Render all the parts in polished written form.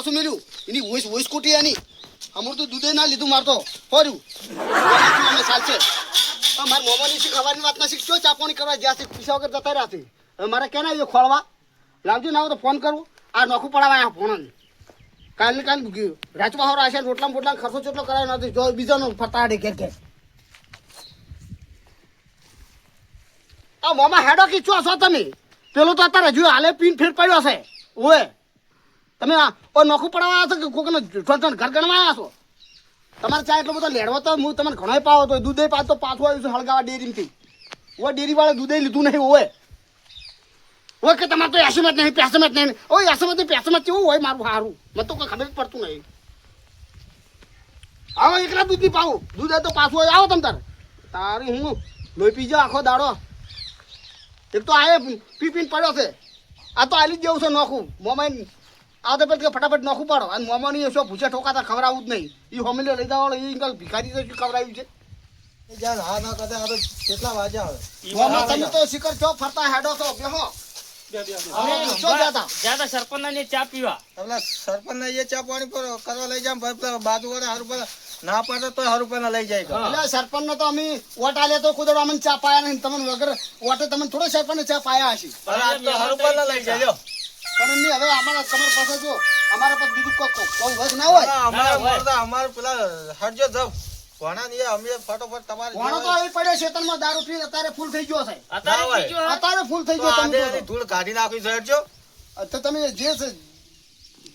પાછું મેલ્યું એની વોઇસ કુટી એની અમુક તો દૂધે ના લીધું મારતો ફર્યું અમે ચાલશે મારા મોમાની શીખ હવાની વાત ના શીખજો ચાપોણી કરવા જ્યાં પૈસા વગર જતા રહ્યા હવે મારે ક્યાં આવ્યો ખોળવા લાવજો ના તો ફોન કરું આ નોખું પડાવા ફોન કાલે રાજવા હોર આશે રોટલા બોટલા ખર્ચો ચોટલો કરાયો નથી જો બીજાનો ફટાડે ઘેર ઘેર આ મોમા હેડો કી છો છો તમે પેલો તો અત્યારે હજુ હાલે પીન ફેર પડ્યો છે ઓએ તમે ઓ નોખું પડાવવા આવ્યા છો કે કોકનો ઠણ ઘર ગણવા આવ્યા છો તમારે ચા એટલો બધો લેડવો તો હું તમને ઘણો પાવો તો દૂધે પાછો તો પાછું આવ્યું છે હળગાવા ડેરીમાંથી ઓ ડેરી વાળા દૂધે લીધું નહીં ઓએ ઓકે કે તમારે તો એસમત નહીં પેસમત નહીં ઓ એસમત નહીં પેસમત કેવું હોય મારું સારું મને તો કોઈ ખબર જ પડતું નહીં આવો એકલા દૂધ ની પાવું દૂધ તો પાછું હોય આવો તમ તારી હું લોહી પીજો આખો દાડો એક તો આ પીપીને પડ્યો છે આ તો આલી જ જેવું છે નોખું મોમાઈ આ તો પેલા ફટાફટ નોખું પાડો અને મોમાની શું ભૂસે ઠોકાતા ખવડાવવું જ નહીં એ હોમિલે લઈ જવાળો એ કાલ ભિખારી તો શું ખવડાવ્યું છે હા ના કદે આ તો કેટલા વાગ્યા આવે મોમા તમે તો શિખર ચોક ફરતા હેડો છો બેહો સરપંચ ચા પીવા સરપંચ ને એ ચા પાણી પર કરવા લઈ જાય બાજુ વાળા હારું પર ના પાડે તો હારું પર લઈ જાય એટલે સરપંચ ને તો અમે વોટ આલે તો ખુદ અમને ચા પાયા નહીં તમને વગર વોટે તમે થોડો સરપંચ ને ચા પાયા હશે હારું પર લઈ જાય પણ નહીં હવે અમારા તમારા પાસે જો અમારા પાસે બીજું કોઈ વર્ગ ના હોય અમારે પેલા હટજો જાવ કોણા ની અમે ફટોફટ તમારે કોણો તો આવી પડ્યો શેતનમાં દારૂ પી અત્યારે ફૂલ થઈ ગયો છે અત્યારે ફૂલ થઈ ગયો તમે ધૂળ કાઢી નાખી હટજો તો તમે જે છે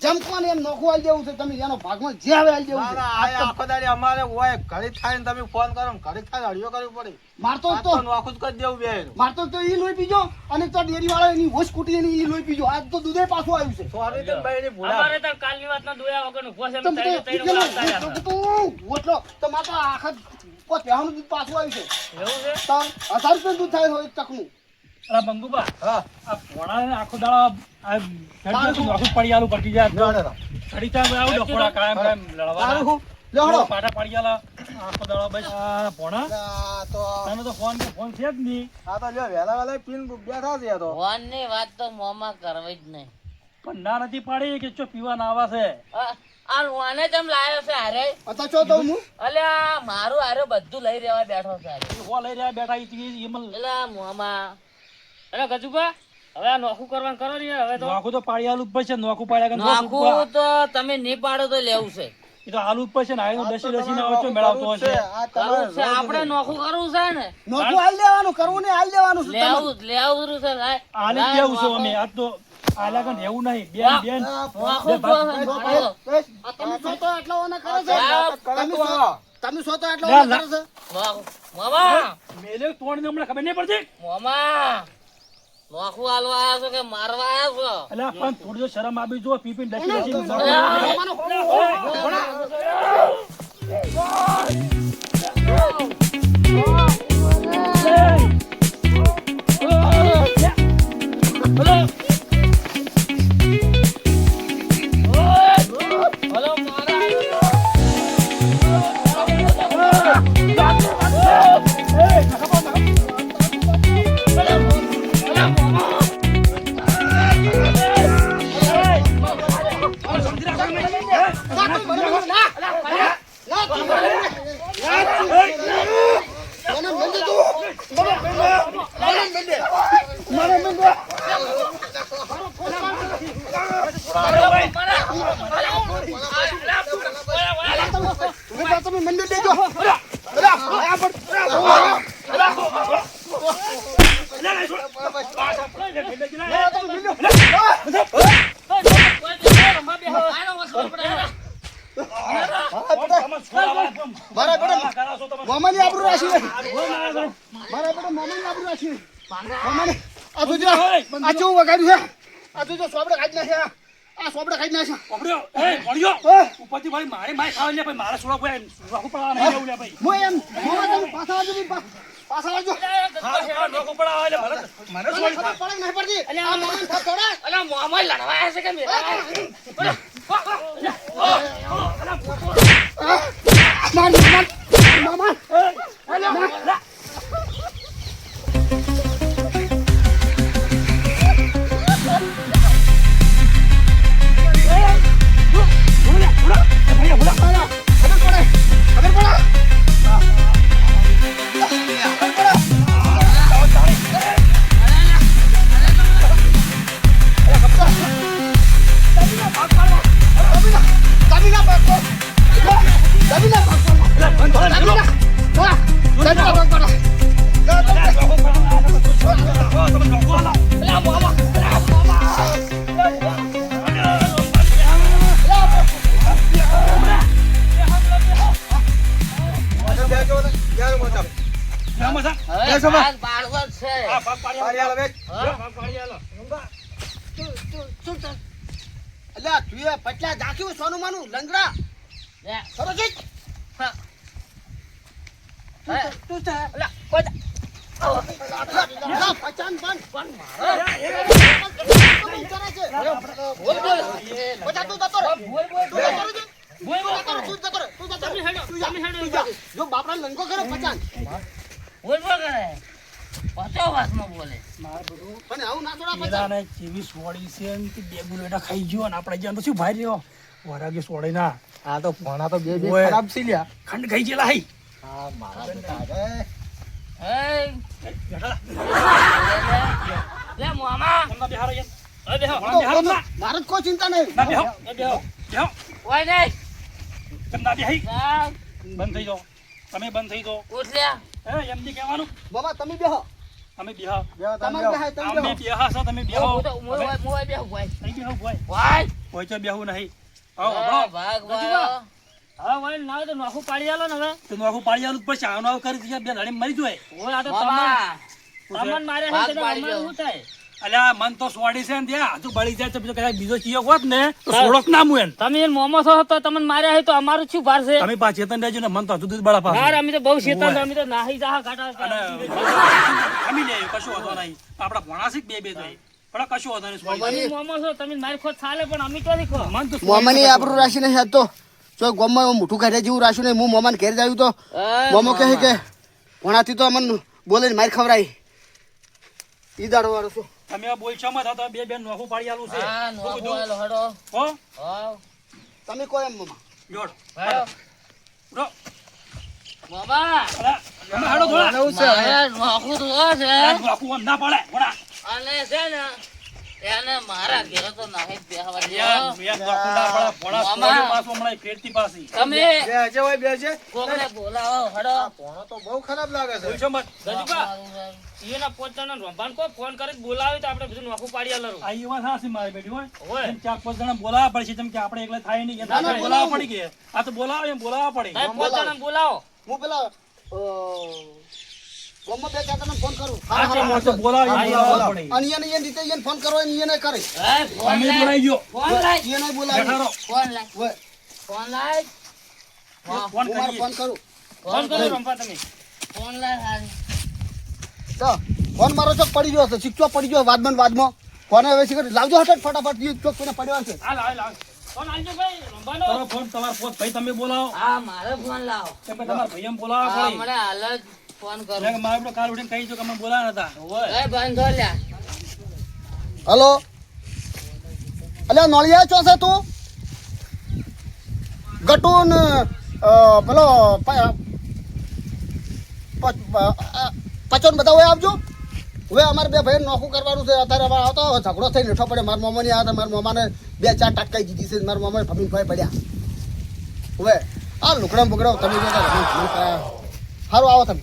જમકોને એમ નોખું આલી દેવું છે તમે એનો ભાગમાં જે આવે આલી દેવું છે આખો દાડી અમારે હોય ઘડી થાય ને તમે ફોન કરો ઘડી થાય હળિયો કરવી પડે મારતો તો નોખું જ કરી દેવું બે મારતો તો ઈ લોહી પીજો અને તો ડેરી વાળો એની હોશ કુટી એની ઈ લોહી પીજો આજ તો દૂધે પાછું આવ્યું છે સોરી તો ભાઈ ની ભૂલા અમારે તો કાલની વાતના દોયા વગરનું ભોસે ઓટલો તો માત્ર આખા કોઈ પહેવાનું દૂધ પાછું આવ્યું છે એવું છે તો 1000 રૂપિયા દૂધ થાય હોય ટકનું અરે બંગુબા હા આ પોણા આખો દાડો આ નોખું પડી આલું પટી જાય ઘડી તા આવું ડફોડા કાયમ લડવા લેહડો પાટા પડી આલા આખો દાડો બસ આ પોણા તો તને તો ફોન છે જ નહીં આ તો જો વેલા પીન બેઠા છે તો ફોન ની વાત તો મોમાં કરવી જ નહીં પણ ના નથી પાડી કે ચો પીવા ના આવા છે આ વાને જમ લાયો છે હારે અતા ચો તો હું અલ્યા મારું હારે બધું લઈ રહેવા બેઠો છે હારે હો લઈ રહ્યા બેઠા ઈ એમલ એલા મોમાં અરે ગજુબા હવે આ નોખું કરવાનું કરો ને હવે તો નોખું તો પાડી આલુ ઉપર છે નોખું પાડ્યા કે નાખું તો તમે નહીં પાડો તો લેવું છે એ તો આલુ ઉપર છે ને આનો દસી ને આવતો મેળવતો હશે કરવું છે આપણે નોખું કરવું છે ને નોખું આલ દેવાનું કરવું ને આલ દેવાનું છે લેવું છે આલે કેવું છે અમે આ તો આલા કન એવું નહીં બેન તમે છો તો એટલો ઓના કરે છે તમે છો તો એટલો ઓના કરે છે મોમાં મેલે તોડ ને હમણાં ખબર નહીં પડતી મોમાં નોખું હાલવા આવ્યા છો કે મારવા આવ્યા છો એટલે પણ થોડી તો શરમ આવી જો પી ડસી મામાની આબરૂ રાશી મારા બેટા મામાની આબરૂ રાશી મામાને આ તો જો આ ચો વગાડ્યું છે આ તો જો સોબડે કાઢી નાખ્યા આ સોબડે કાઢી નાખ્યા પકડ્યો એ પડ્યો ઉપરથી ભાઈ મારે માય ખાવ લે ભાઈ મારા છોડા ભાઈ નોખું પડવા નહીં લેવું લે ભાઈ મો એમ મોમાં તમે પાછા આવજો પાછા આવજો હા નોખું પડવા લે મને મને ખબર પડે નહીં પડતી આ મોમાં થાપ થોડા અલ્યા મોમાં લડવા આવ્યા છે કે મેરા મામા છો આજ બાળકો જ છે. આ ભાગ પાડી પાડી આલો વેચ. હા, ભાગ પાડી આલો. અલ્યા તું એ પટલા દાખ્યું સોનું માનું લંગડા લે. ખરો છે હા. તું છે અલા, કોઈ પચાન બંધ પણ બોલ બોલ પચા તું જતો રહે બોલ બોલ તું જતો રહેજે. બોલ બોલ તું જતો રહે તું જતો રહે. તમે હેડો, તું જા, તમે હેડો, તું જા. જો બાપડા લંગો કરે પચાન બોલ બોલ કરે. પચો વાતમાં બોલે. પણ આવું ના થોડા પચાન પેલાને જેવી સોડી છે ને તે બે બુલેટા ખાઈ ગયો અને આપણે જ્યાં તો શું ભાઈ રહ્યો વરાગે સોડી ના આ તો ભણા તો બે ઓય. ખરાબ છે લ્યા. ખંડ ખાઈ ગયેલા હઈ હા મારા તો તારે. એય, બેઠા લે મામા. તમને બેહારો યાર અરે બેહો તો બેહારો ના મારે જ કોઈ ચિંતા નહીં ના બેહો બેહો બેહો ઓય નહીં. તમને બેહી ચાલ, બંધ થઈ જાઓ તમે બંધ થઈ જાઓ ઉઠ લે. હે એમ નહીં કહેવાનું બાબા તમે બેહો અમે બેહા બેહો તમે તમારે બેહો. બેહાય તમે અમે બેહો બેહા છો તમે બેહો હું તો મોય બેહું ભાઈ. નહીં બેહો ભાઈ ભાઈ. કોઈ તો બેહું નહીં આવો એ આપણો ભાગ ભાઈ. હા ભાઈ ના તો નોખું પાડી આલો ને હવે તો નોખું પાડી આલું પછી આનો કરી દીધા બે લડી મરી જોય ઓય આ તો મામા. તમને મારે ભાગ પાડી દો. અલ્યા મન તો સોડી છે ને ત્યાં હજુ બળી જાય તો બીજો કદાચ બીજો ચિયો હોત ને તો સોડોક ના મુએન તમે એને મોમો છો તો તમને માર્યા હોય તો અમારું શું ભાર છે તમે પા ચેતન રહેજો ને મન તો હજુ દૂધ બળા પાસ યાર અમે તો બહુ શેતાન ઓય. છે, અમે તો નાહી જાહા અને કાટા ખમી લે કશું વાંધો નહીં આપડા ભણા છે કે બે તો પણ કશું વાંધો નહીં સોડી તમે મોમો છો તમે મારી ખોટ ચાલે પણ અમે ક્યાંથી ખો મન તો મોમાની આબરૂ રાખીને હેડ તો જો ગોમમાં એવું મોટું ઘરે જેવું રાખ્યું નહીં હું મોમાને ઘેર જાયું તો મોમો કહે કે ભણાથી તો અમને બોલે માર ખવરાય ઈ દાડો વાળો છું તમે આ બોલશો મત તો બે બેન નોખું પાડી આલું છે હા, શું નોખું કીધું? આલો, હેડો. હો હાવ. તમે કહો એમ મામા જોડ હેડો. ઉઠો. મામા. અલા, તમે હાડો થોડા આવું છે હવે. મારે નોખું તો છે. આ નોખું આમ ના પાડે ભણા અને છે ને એને મારા ઘેર તો નાહી બેહવા દો. યાર નોખું ના પાડે ભણા મામા. સોડી પાછું હમણાં ફેરતી પાછી તમે બેસે હોય બેસે. કોકને બોલાવો હેડો. આ ભણો તો બહુ ખરાબ લાગે છે. બોલશો મત ગજુબા એના પોતાના રંભાન કો ફોન કરી બોલાવે તો આપણે બધું નોખું પાડી આલરું આ યુવા સાસી મારી બેટી હોય ઓય. એમ ચાર પાંચ જણા બોલાવવા પડશે જેમ કે આપણે એકલા થાય નહીં ના, ના, બોલાવવા પડી ગયા આ તો બોલાવો એમ બોલાવવા પડે સાહેબ પોતાના બોલાવો હું પેલા ગોમમાં બે ચાર ફોન કરું આ તો મોટો બોલાવો એમ બોલાવવા પડે અને એને એ રીતે એને ફોન કરો એને કરે એ ફોન તમે લાય. બોલાવી ગયો ફોન લાય. એને બોલાવે બેઠારો ફોન લાય. ઓય, ફોન લાય. ફોન હું મારે કરીએ ફોન કરું ફોન કરો રંભા તમે ફોન લાય હારી. તો ફોન મારો ચોક પડી ગયો છે શીખવા પડી ગયો વાદમાં ફોન હવે શીખર લાવજો હટટ ફટાફટ ઈ ચોક કોઈને પડ્યો છે હાલ હાલ હાલ ફોન આલજો ભાઈ રંભાનો તારો ફોન તમારો ફોન ભાઈ તમે બોલાવો હા, મારે ફોન લાવો. કેમ કે તમારા ભાઈ એમ બોલાવવા હા, પડે મને હાલ જ ફોન કરો. એટલે કે મારે પેલો કાલ ઉઠીને કહી દો કે અમે બોલાવ્યા નતા એ બંધો લ્યા. હલો અલ્યા નોળિયા ચો છે તું ગટુન પેલો પચોન બધા હોય આપજો હવે અમારે બે ભાઈ નોખું કરવાનું છે અત્યારે હવે આવતો ઝઘડો થઈ નેઠો પડે મારા મામાની આ મારા મામાને બે ચાર ટટકાઈ દીધી છે મારા મામાને ભમીન ભાઈ પડ્યા હવે આ લુકડા બુકડા તમે સારું આવો તમે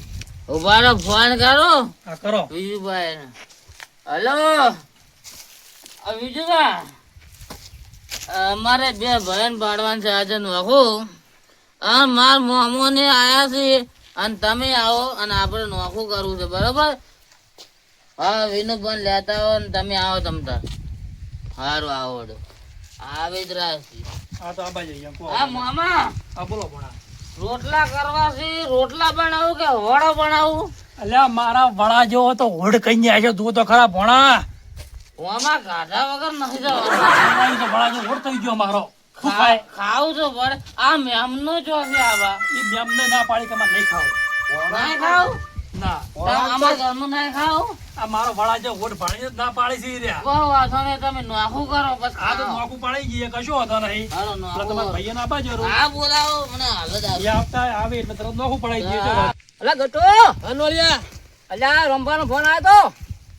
ઉભા રહો, ફોન કરો હા કરો વિજુભાઈ ને. હલો આ વિજુભા, અમારે બે બહેન પાડવાનું છે આજે નોખું અને માર મોમો ને આયા છે અને તમે આવો અને આપણે નોખું કરવું છે બરોબર. હા, વિનુભાઈ લેતા આવો ને તમે આવો તમતાર. સારું આવડો આવી જ રાખી. હા તો આબા જઈએ એમ કહો. હા મામા, હા બોલો ભણા રોટલા કરવા છે. રોટલા બનાવું કે વડો બનાવું? અલ્યા મારા વડા જેવો તો હોડ કઈ આવ્યો તું તો ખરા ભણા આમાં ગાધા વગર નથી જવાનું. તો વડા જેવો હોડ થઈ ગયો મારો શું ખાય ખાવું તો પડે. આ મેમનો જો છે આવા. એ મેમને ના પાડી કે મારે નહીં ખાવ નહીં ખાવ? ના અમારા ઘરનું નહીં ખાવ? આ મારો વડા જેવો હોડ ભાડી જ ના પાડી છે ઈ રહ્યા બહુ વાંધો નહીં, તમે નોખું કરો પછી આ તો ખાઓ. નોખું પાડી ગઈ કશું હતો નહીં હાલો, એટલે નોખું તમારા કરો. ભાઈએ ના આપવા જરૂર હા, બોલાવો મને હાલ જ એ આવતા આવે એટલે તરત નોખું પડાઈ દઈએ છે અલા ગટો અનોલિયા અલ્યા રંભાનો ફોન આવ્યો તો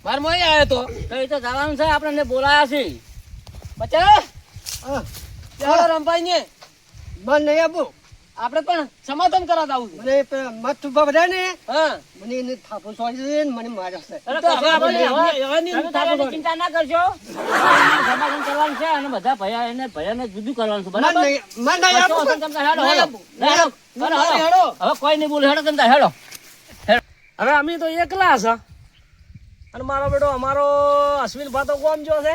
માર મોય આવ્યો તો એ તો જવાનું છે આપણે બોલાયા છે બચા ચાલો રંભાઈ ને મન નહીં આપું આપણે પણ સમાધાન કરાવતા આવું મને મત ઉભા બધા ને હા મને એને થાપો છોડી દે મને માર્યા છે ચિંતા ના કરજો સમાધાન કરવાનું છે અને બધા ભયાને જુદું કરવાનું છે બરાબર હવે કોઈ નહીં બોલે હેડો તમતા હેડો હવે અમે તો એકલા છે અને મારો બેટો અમારો અશ્વિન ભા તો કોમ જો છે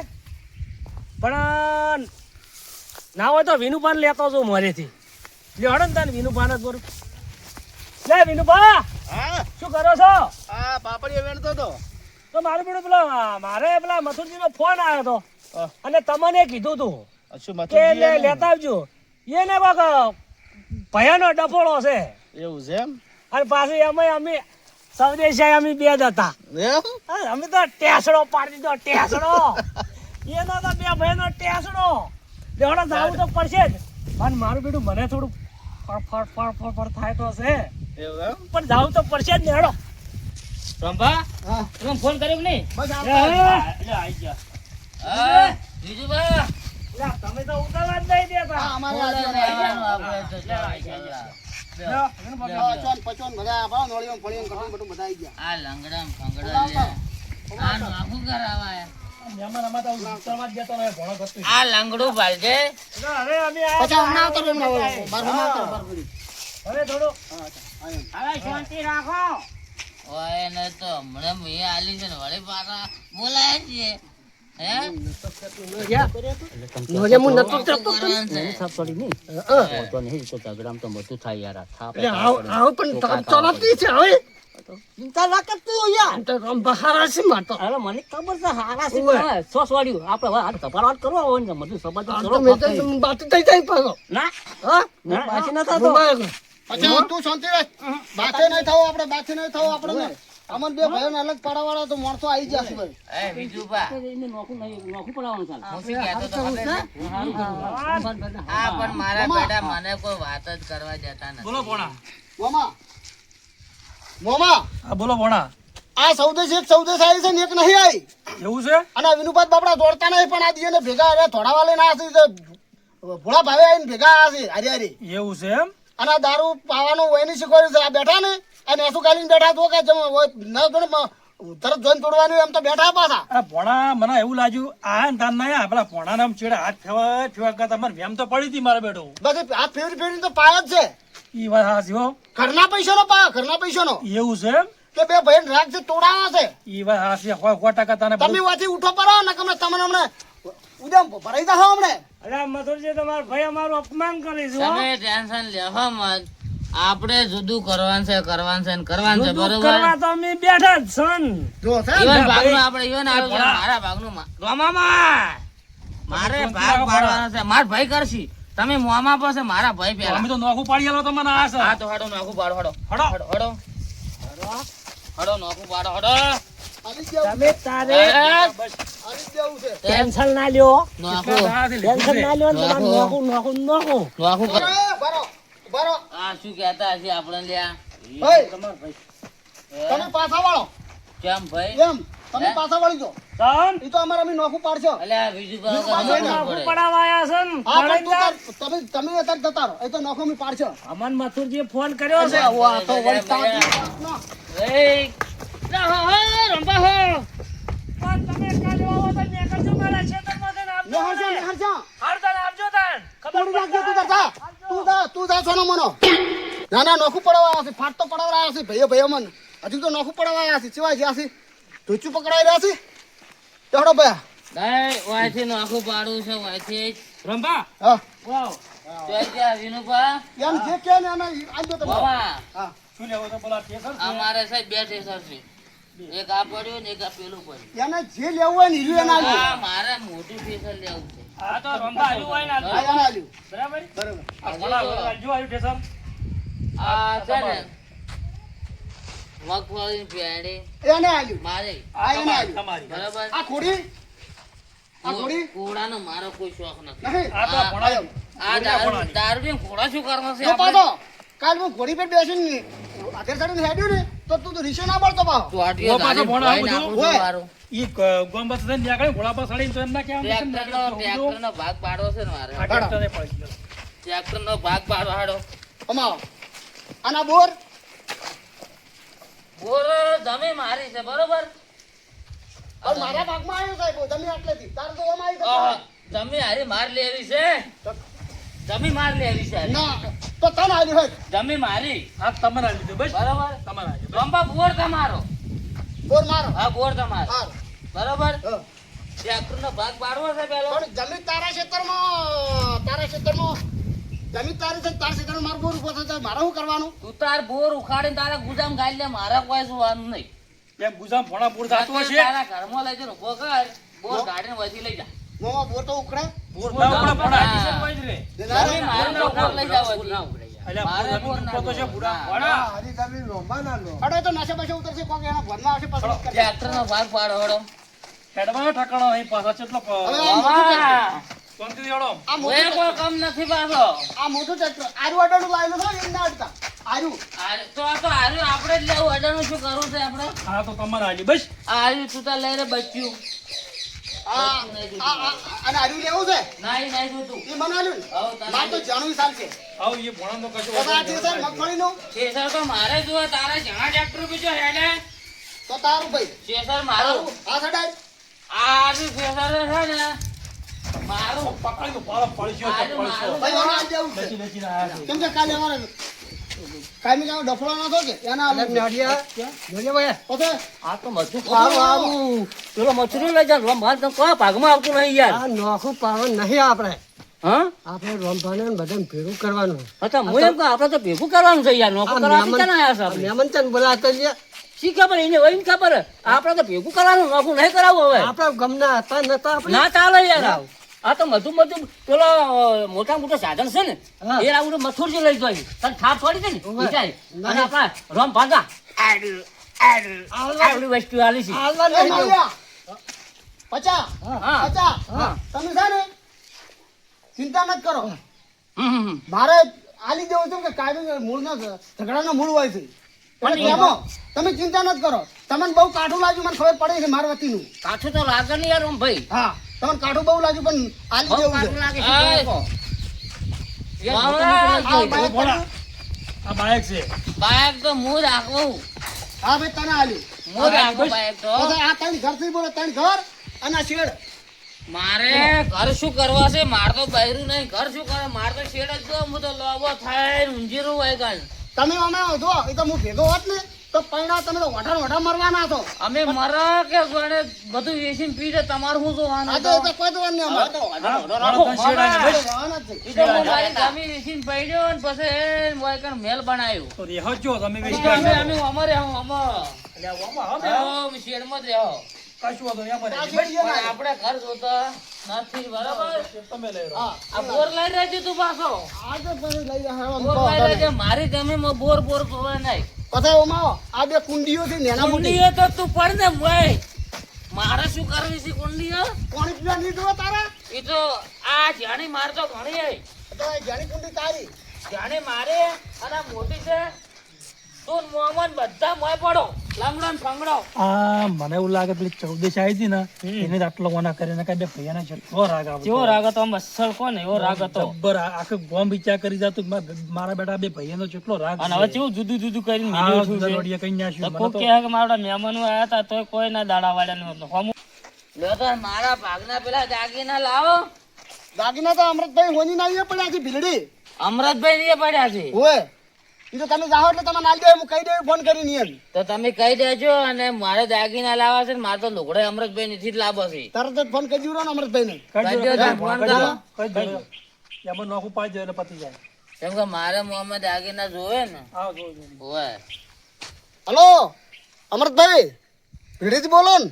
પણ ના હોય તો વિનુભાન લેતો છું મોરેથી લે હડો ને તને વિનુભાન જ બોલું લે વિનુભા હા શું કરો છો આ પાપડીઓ વેણતો તો તો મારું બેટું મારે પેલા મથુરજીનો ફોન આવ્યો હતો અને તમને કીધું તું શું કે લેતા આવજો એને કોક ભયાનો ડફોળો છે એવું છે એમ અને પાછું અમે સૌદેશાય અમે બે જ હતા એમ અમે તો ટેસડો પાડી દીધો ટેસડો એનો તો બે ભાઈનો ટેસડો લેવડો જાવું તો પડશે જ પણ મારું બેટું મને થોડું ફળ થાય તો છે એવું એમ પણ જાવું તો પડશે જ ને હેડો રંભા હા તમે ફોન કર્યો કે નહીં બસ લે, આઈ ગયા હા બીજુભા લે, તમે તો ઉતારવા જ નહીં દેતા હા અમારે બોલો આજે ને આવવાનું આપણે તો ચાલો. પચોન બધા આપણા નોળીઓ ફળીઓ કઠણ બધું બધા આવી ગયા આ લંગડા ફંગડા લે આ નાખું કરાવાય મહેમાન આમાં તો ઉતરવા જ દેતો નહીં, ભણો કરતું. આ લંગડું ભાલજે હવે અમે પછી હમણાં આવતો રહ્યો હમણાં બારમું આવતો બાર ફરી હવે થોડું હવે શાંતિ રાખો ઓય ને તો હમણાં મેં આલી છે ને વળી પાછા બોલાય જ છે હે નોજે હું નતું શું કરવાનું છે? એટલે આવ પણ ચલાવતી છે હવે ચિંતા ના કરતું યાર તો રમ બહાર છે માતો અરે મને ખબર છે હારા છે ઓવે. પણ સોસ વાળ્યું આપણે હવે આ તપાસ કરવા હોય ને બધું સમાધાન આ કરો તો મેં તો બાત થઈ જાય પાછો ના હા ના, પાછી ના થતો. પછી તું શાંતિ રાખ બાથે નહીં થવું આપણે બાથે નહીં થવું આપણે અમન બે ભાઈઓને અલગ પાડવાવાળા તો માણસો આવી જશે ભાઈ એ બીજુભા એને નોખું પડાવવાનું ચાલે. હું શું કહેતો તો ખબર છે? આ પણ મારા બેટા મને કોઈ વાત જ કરવા જતા નથી બોલો ભોણા મોમા મોમા હા બોલો ભોણા આ સૌદેશ એક સૌદેશ આવી છે ને એક નહીં આવી એવું છે અને આ વિનુભાઈ બાપડા દોડતા નહીં પણ આ દિયને ભેગા અરે થોડાવા લઈને આવ્યા છે ભોળા ભાવે આવીને ભેગા આવ્યા છે હારી હારી એવું છે એમ અને આ દારૂ પાવાનું વયની શીખવાડ્યું છે આ બેઠા ને અને એસું ગાલીને બેઠા તો કે ન ગણ તરત જોઈને તોડવાનું એમ તો બેઠા પાછા આ ભોણા મને એવું લાગ્યું આ તાન ના આયા પેલા ભોણા નામ ચેડે હાથ ફેવા કરતા મને વેમ તો પડી હતી મારે બેઠો બસ હાથ ફેરી ફેરી તો પાય જ છે ઈ વાત હાચી હો ઘરના પૈસાનો પાયો ઘરના પૈસાનો એવું છે એમ કે બે ભાઈ રાગ છે તોડાવા છે ઈ વાત હાચી સો ટકા તને તમે વાથી ઉઠો પરો ને તમને તમને હમણે ઉદમ ભરાઈ જાઓ હમણે અરે મથુરજી તમારો ભાઈ અમારું અપમાન કરે છે હો. તમે ટેન્શન લેવો મત આપણે જુદું કરવાનું છે ને કરવાનું છે દૂધ બરોબર કરવા તો અમે બેઠા જ સન જો છે ઈવન ભાગનું આપણે ઈવન આવ્યું છે મારા ભાગનું રોમામાં મારે ભાગ પાડવાનો છે માર ભાઈ કરશી તમે મોમાં પાસે મારા ભાઈ અમે પેલા તો નોખું પાડી આલો તમને આ છે હા તો હડો નોખું પાડો હડો હડો. હડો હડો નોખું પાડો હડો આલી જ દેવું તમે તારે આલી જ દેવું છે ટેન્શન ના લ્યો નોખું ટેન્શન ના લ્યો ને તમારે નોખું નોખું નોખું નોખું કરો. અરે, બરો બરો આ શું કહેતા હશે આપણે લ્યા ભાઈ તમે પાછા વાળો કેમ ભાઈ એમ તમે પાછા વળી જો સન એ તો અમારે અમે નોખું પાડશો અલ્યા બીજું કરો પાછળ કરવું નોખું પડે. પડાવવા આયા સન હા પણ તું તાર- તમે અત્યારે જતા રહો એ તો નોખું અમે પાડશો અમન મથુરજીએ ફોન કર્યો છે ઓ આ તો વળી તાપ એય, પણ તમે કાલે આવો તો મેં કરજો મારા ક્ષેત્રમાં જઈને આપજો નેહરજા મને. નેહરજા હાર તને આપજો તાન. ખબર તોડી નાખજો તું તાર તું જા સોનો મનો ના ના નોખું પડવા આવ્યા છે ફાટ તો પડાવવા આવ્યા છે ભાઈઓ મને હજુ તો નોખું પડવા આવ્યા છે સિવાય જ્યાં છે ધોચું પકડાઈ રહ્યા છે તેડો ભાઈ દાય, વાયથી નોખું પાડવું છે વાયથી જ. રંભા હા વાવ. જોઈ ત્યાં વિનુભા એમ જે કે ને એને આજો તમે મામા, હા શું લેવો તો બોલા ટેસર છે? અમારે સાહેબ બે ટેસર છે એક આ પડ્યું ને એક આ પેલું પડ્યું એને જે લેવું હોય ને હીરું એને આ આલ્યું મારે મોટું ટેસર લેવું છે આ તો રંભા આવ્યું હોય ને હા એને આલ્યું બરાબર બરાબર આ ભોણા જો આવ્યું ટેસર આ છે ને મગફળી પેડી એને આલ્યું મારે આ એને આલ્યું તમારી બરાબર આ ખોડી આ ખોડી ઘોડાનો મારો કોઈ શોખ નથી નહીં આ તો ભોણા આ દારૂ ને ઘોડા શું કરવા છે જો આપણે? પાછો કાલ હું ઘોડી પર બેસીને આગળ ચડીને હેડ્યું ને તો તું તો રીસો ના પડતો પાછો ચોટીઓ ઓ પાછો ગાડી ભોણા ભોય આવું નાખું બધું? છું મારું. ઈ ગોમ બસ થઈને નીકળે ઘોડા પર ચડીને તો એમ ના કહેવાય કેમ ટ્રેક્ટરનો ભાગ પાડવો છે ને મારે આ ટ્રેક્ટરે પડી ગયો. ટ્રેક્ટરનો ભાગ પાડવા હાડો અમાવો આના બોર બોર તમે મારી છે બરોબર હવે મારા ભાગમાં આવ્યો સાહેબ તમે આટલેથી તારે તો ઓમ આવી આહ, તમે હારી માર લેવી છે તમે માર લેવી છે હારી. ના તો તને આલ્યું હોય જમી મારી આ તમારે આ લીધું બસ બરોબર તમારે આ લીધું. રંભા બોર તમારો બોર મારો હા બોર તમારો હાર બરોબર હા. ટ્રેક્ટરનો ભાગ પાડવો છે પેલો પણ જમીન તારા ક્ષેત્રમાં જમીન તારી છે તારા ક્ષેત્રમાં મારો બોર ઉભો થતો મારે શું કરવાનું તું તાર બોર ઉખાડીને તારા ગુજામ ગાડી લે મારા કોઈ જોવાનું નહીં એમ ગુજામ ભોણા બોર થતું હશે તારા ઘરમાં લઈ જઈને ઉભો કર બોર ગાડીને વધી લઈ જા મોમાં બોર તો ઉખડે બોર ના ઉખડે, ભોણા. જમી મારે બોર લઈ જાવ અલ્યા, મારે બોર બોર જમીન ના ઉખડતો છે, બુડા. ભોણા. અડે તો નશે બસે ઉતરશે કોક એના ભરમાં આવશે પછી કરી. ટ્રેક્ટરનો ભાગ પાડો હળો હેડવાનો ઠકાણો નહીં પાછા કેટલો હવે મામા, શાંતિથી હેડો. આ ઓય મોટું કોઈ કમ નથી પાછો આ મોટું ટ્રેક્ટર આરું અડાડું લાવેલું છે ને એમ ના અડતા આરું તો આ તો હારું આપણે જ લેવું અડાનું શું કરવું છે આપણે હા તો તમારે આલી બસ આ હારું તું તાર લઈને બચ્યું અને આરું લેવું છે નાઈ નાઈ તું એ મને આલ્યું ને હવ તને મારે તો જાણવું ચાલશે આવ એ ભોણાનો કશો તો આ જે છે મગફળીનું શેષર તો મારે જુઓ તારા જણા ટ્રેક્ટર બીજો હેડે તો તારું ભાઈ શેષર મારું આ સડાય આ બી શેષર છે ને મારું પકડીને પાળો પડ્યો છે, પડ્યો. ભાઈ આને આલ દેવું છે બેસી બેસીને આયા છે. કેમ કે કાલે અમારે કાયમી કામ ડફળો નતો કે એના આલ્યું પછી આ તો મજૂર સારું પેલો મજૂરી લઈ જાય રંભાન તો કોઈ ભાગમાં આવતું નહીં યાર આ નોખું પાવન નહીં આપણે હા આપણે રોમભાને બધાને ભેગું કરવાનું અચ્છા હું એમ કહું આપણે તો ભેગું કરવાનું છે યાર નોકર કરવા ક્યાં આયા છે આપણે મહેમાન તને બોલાવતા લ્યા. શી ખબર એને વહીને ખબર આપણે તો ભેગું કરવાનું નોખું નહીં કરાવવું હવે આપણા ગમના હતા નતા આપણે ના ચાલે યાર આવું. આ તો મધુ પેલો મોટા મોટા સાધન છે ને હા. એ આવું મથુર જે લઈ જાય તને થાપ છોડી દે ને ઓવે. વિચારી. અને આપણા રોમ ભાગા આવડી વસ્તુ આલી છે હાલવા એ નહીં દેવું. માલ્યા. પચા હા પચા હા. તમે છે ને ચિંતા નથી કરો હમ. મારે આલી દેવું છે કે કાયમી મૂળનો ઝઘડાનો મૂળ હોય છે એટલે એમાં તમે ચિંતા નથી કરો તમને બહુ કાઠું લાગ્યું મને ખબર પડે છે મારા વતીનું કાઠું તો લાગે ને યાર ઓમ ભાઈ હા તમને કાઠું બહુ લાગ્યું પણ આલી બહુ દેવું કાઠું છે લાગે આય. છે લોકો. યાર, મામા, મોટું મોટું આ લઈ બાઈક જાય. આ બાઈક છે. બાઈક તો હું રાખવું હા ભાઈ તને આલ્યું હું રાખું બાઈક તો પછી આ ત્રણ ઘર થી બોલો ત્રણ ઘર અને આ શેડ મારે ઘર શું કરવા છે માર તો બૈરું નહીં ઘર શું કરે માર તો શેડ જ જો હું તો લોબો થાય ઊંજીરું હોય કાલ તમે અમે જો એ તો હું ભેગો હોત ને તો પૈણા તમે તો વઢા મરવાના છો અમે મરા કે ગણે બધું વેચીને પી જાય તમારું શું જોવાનું આ તો એ તો કોઈ જોવાનું નહીં અમારે તો હાલો, તને શેડ આઈને બસ. જોવાના જ છે. ઈ તો હું મારી જમીન વેચીને પડ્યો ને પછી મોય કણ મેલ બનાવ્યો તો રેહો જ જો તમે વેચી અમે કાઢો. અમારે હું અમે અલ્યા, આમાં આવો બે. શેડમાં જ રહ્યો કશું વાંધો નહીં, આમાં આ રહેજે. શેડ પણ છે ને? આપણે ઘર જોતા નથી બરાબર તમે લઈ લો. હા આ બોર લઈ રહેજે તું પાછો આ તો પછી લઈ જાય બોર લઈ રહેજે મારી જમીનમાં બોર બોર જોવે નહીં પછી ઓમાં આ બે કુંડીઓ છે નેના મોટી કુંડીઓ તો તું પડ ને ભાઈ મારે શું કરવી છે કુંડીઓ કોણી પીવા નહીં જોવે તારા એ તો આ જાણી માર તો ઘણી હે તો એ જાણી કુંડી તારી જાણી મારે અને આ મોટી છે તું મોહમ્મદ બધા મોય પડો લંગડો ને ફંગડો આ મને એવું લાગે પેલી ચૌદેશ આવી હતી ને એને જ આટલો વાના કરીને કઈ બે ભૈયાને જેટલો રાગ આવે કેવો રાગ હતો આમ અસલ કોને એવો રાગ હતો જબ્બર આખો ગોમ વિચાર કરી જતું મારા બેટા બે ભાઈઓનો જેટલો રાગ અને હવે કેવું જુદું જુદું કરીને આ મિલ્યું છું છે. દરોડિયા કઈ નાખ્યું. તો મને કોક તો કહે કે મારા મહેમાનો આયા હતા તોય કોઈ ના દાડા વાળ્યા નહોતું હમ લ્યો તો મારા ભાગના પેલા દાગીના લાવો દાગીના તો અમૃતભાઈ હોની ના આવીએ પડ્યા છે ભીલડી અમરતભાઈ ને પડ્યા છે ઓય એ તો તમે જાઓ એટલે તમે નાલ દે હું કહી દે ફોન કરીને એમ તો તમે કહી દેજો અને મારે દાગીના લાવવા છે ને મારે તો લુગડે અમરતભાઈ નીથી જ લાવો છે તરત જ ફોન કરી દીધો ને અમૃતભાઈ ને કઈ કઈ દેજો, ફોન કરો. એમાં નોખું પાડી દે એટલે પતી જાય. કેમ કે મારે મોહમ્મદ દાગીના જોવે ને આવો જો, જો. ઓય હલો અમૃતભાઈ ભીડીથી બોલો ને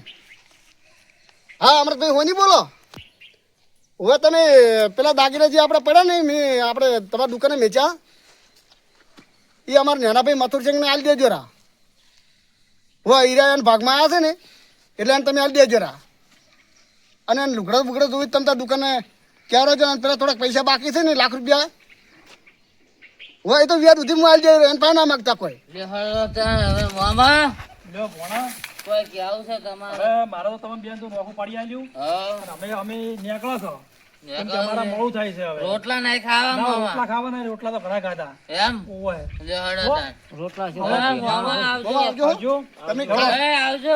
હા અમૃતભાઈ હોની બોલો હવે તમે પેલા દાગીના જે આપણે પડ્યા ને મેં આપણે તમારી દુકાને વેચ્યા એ અમારા નેનાભાઈ મથુરસિંહને આલી દેજો રા હવે હીરા એના ભાગમાં આવ્યા છે ને એટલે એને તમે આલી દેજો રા અને એને લુગડા બુગડા જોઈ તમે તાર દુકાને ક્યારે છો અને પેલા થોડાક પૈસા બાકી છે ને ₹1,00,000 હવે એ તો વ્યાજ સુધી હું આલી દે એને પાસે ના માગતા કોઈ લે હળો તાણ હવે મામા લ્યો ભોણા કોઈ કેવું છે તમારે હવે મારે તો તમે બેન તો નોખું પાડી આલ્યું હા અને અમે નીકળો છો કેમ કે અમારા મોડું થાય છે હવે રોટલા નહીં ખાવા ના, મામા રોટલા ખાવાના રોટલા તો ઘણા ખાધા એમ ઓય લે હળો તાણ રોટલા છે હવે મામા આવજો આવજો આવજો તમે હવે આવજો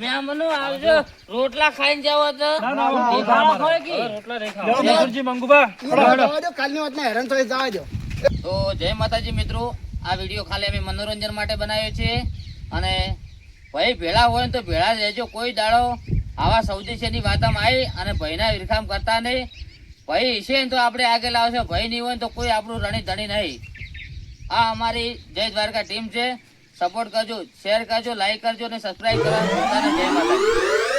મહેમાનો આવજો રોટલા ખાઈને જાવ તો ના ના આવો, ખાવા હોય કે રોટલા નહીં લ્યો, મજૂરજી મંગુબા જવા દો કાલની વાતને હેરાન થઈ જવા દો તો જય માતાજી મિત્રો, આ વિડીયો ખાલી અમે મનોરંજન માટે બનાવ્યો છે અને ભાઈ ભેળા હોય ને તો ભેળા જ રહેજો. કોઈ દાડો આવા સૌદેશીની વાતમાં આવી અને ભાઈના વિરખામ કરતા નહીં. ભાઈ છે ને તો આપણે આગળ આવશે, ભાઈ નહીં હોય ને તો કોઈ આપણું રણી ધણી નહીં. આ અમારી જય દ્વારકા ટીમ છે. સપોર્ટ કરજો, શેર કરજો, લાઈક કરજો અને સબસ્ક્રાઈબ કરવાનું ભૂલતા નહીં. જય માતાજી.